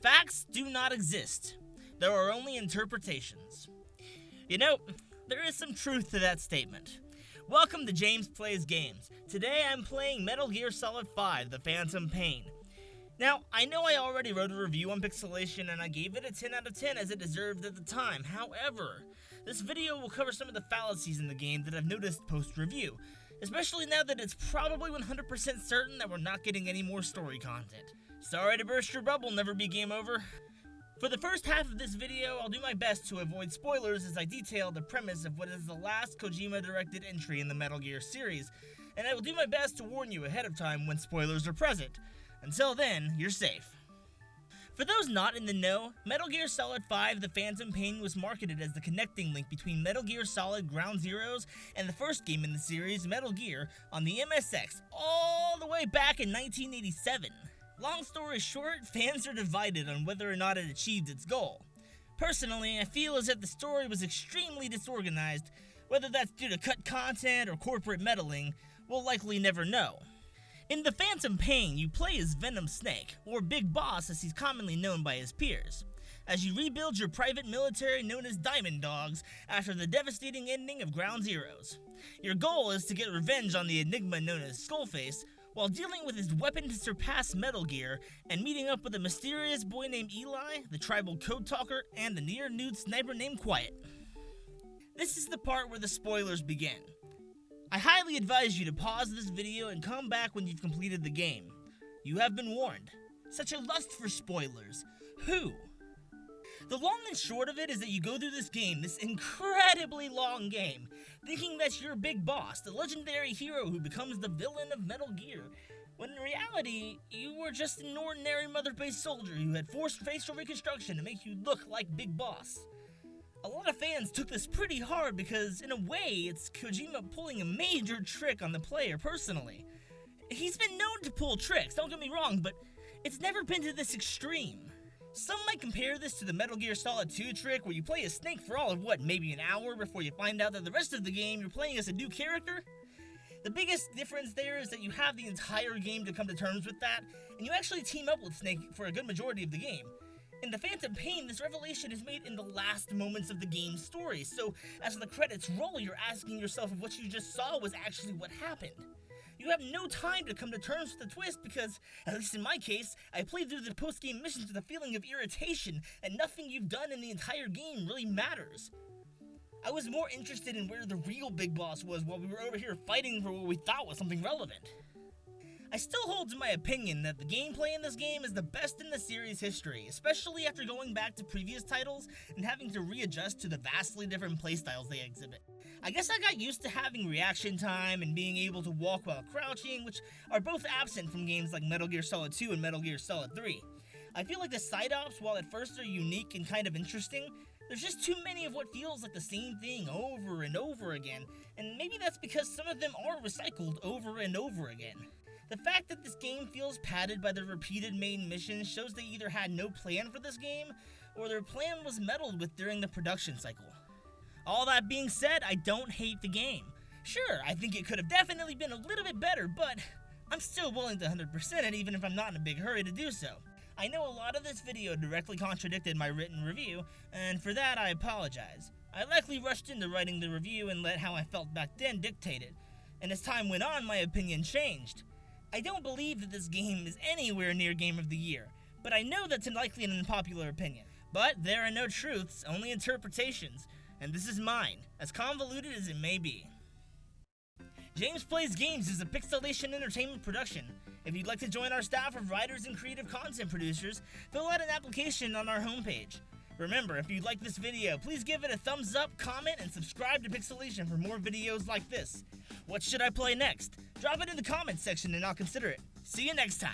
Facts do not exist. There are only interpretations. You know, there is some truth to that statement. Welcome to James Plays Games. Today I'm playing Metal Gear Solid 5, The Phantom Pain. Now, I know I already wrote a review on pixelation and I gave it a 10 out of 10 as it deserved at the time. However, this video will cover some of the fallacies in the game that I've noticed post-review, especially now that it's probably 100% certain that we're not getting any more story content. Sorry to burst your bubble, never be game over. For the first half of this video, I'll do my best to avoid spoilers as I detail the premise of what is the last Kojima-directed entry in the Metal Gear series, and I will do my best to warn you ahead of time when spoilers are present. Until then, you're safe. For those not in the know, Metal Gear Solid 5 The Phantom Pain was marketed as the connecting link between Metal Gear Solid Ground Zeroes and the first game in the series, Metal Gear, on the MSX all the way back in 1987. Long story short, fans are divided on whether or not it achieved its goal. Personally, I feel as if the story was extremely disorganized. Whether that's due to cut content or corporate meddling, we'll likely never know. In The Phantom Pain, you play as Venom Snake, or Big Boss as he's commonly known by his peers, as you rebuild your private military known as Diamond Dogs after the devastating ending of Ground Zeroes. Your goal is to get revenge on the enigma known as Skullface, while dealing with his weapon to surpass Metal Gear, and meeting up with a mysterious boy named Eli, the tribal code talker, and the near-nude sniper named Quiet. This is the part where the spoilers begin. I highly advise you to pause this video and come back when you've completed the game. You have been warned. Such a lust for spoilers. Who? The long and short of it is that you go through this game, this incredibly long game, thinking that you're Big Boss, the legendary hero who becomes the villain of Metal Gear, when in reality, you were just an ordinary mother-based soldier who had forced facial reconstruction to make you look like Big Boss. A lot of fans took this pretty hard because, in a way, it's Kojima pulling a major trick on the player personally. He's been known to pull tricks, don't get me wrong, but it's never been to this extreme. Some might compare this to the Metal Gear Solid 2 trick where you play as Snake for all of maybe an hour before you find out that the rest of the game you're playing as a new character? The biggest difference there is that you have the entire game to come to terms with that, and you actually team up with Snake for a good majority of the game. In The Phantom Pain, this revelation is made in the last moments of the game's story, so as the credits roll, you're asking yourself if what you just saw was actually what happened. You have no time to come to terms with the twist because, at least in my case, I played through the post-game missions with a feeling of irritation, and nothing you've done in the entire game really matters. I was more interested in where the real Big Boss was while we were over here fighting for what we thought was something relevant. I still hold to my opinion that the gameplay in this game is the best in the series' history, especially after going back to previous titles and having to readjust to the vastly different playstyles they exhibit. I guess I got used to having reaction time and being able to walk while crouching, which are both absent from games like Metal Gear Solid 2 and Metal Gear Solid 3. I feel like the side ops, while at first are unique and kind of interesting, there's just too many of what feels like the same thing over and over again, and maybe that's because some of them are recycled over and over again. The fact that this game feels padded by the repeated main missions shows they either had no plan for this game, or their plan was meddled with during the production cycle. All that being said, I don't hate the game. Sure, I think it could have definitely been a little bit better, but I'm still willing to 100% it even if I'm not in a big hurry to do so. I know a lot of this video directly contradicted my written review, and for that I apologize. I likely rushed into writing the review and let how I felt back then dictate it, and as time went on my opinion changed. I don't believe that this game is anywhere near Game of the Year, but I know that's likely an unpopular opinion. But there are no truths, only interpretations, and this is mine, as convoluted as it may be. James Plays Games is a pixelation entertainment production. If you'd like to join our staff of writers and creative content producers, fill out an application on our homepage. Remember, if you like this video, please give it a thumbs up, comment, and subscribe to Pixelation for more videos like this. What should I play next? Drop it in the comments section and I'll consider it. See you next time.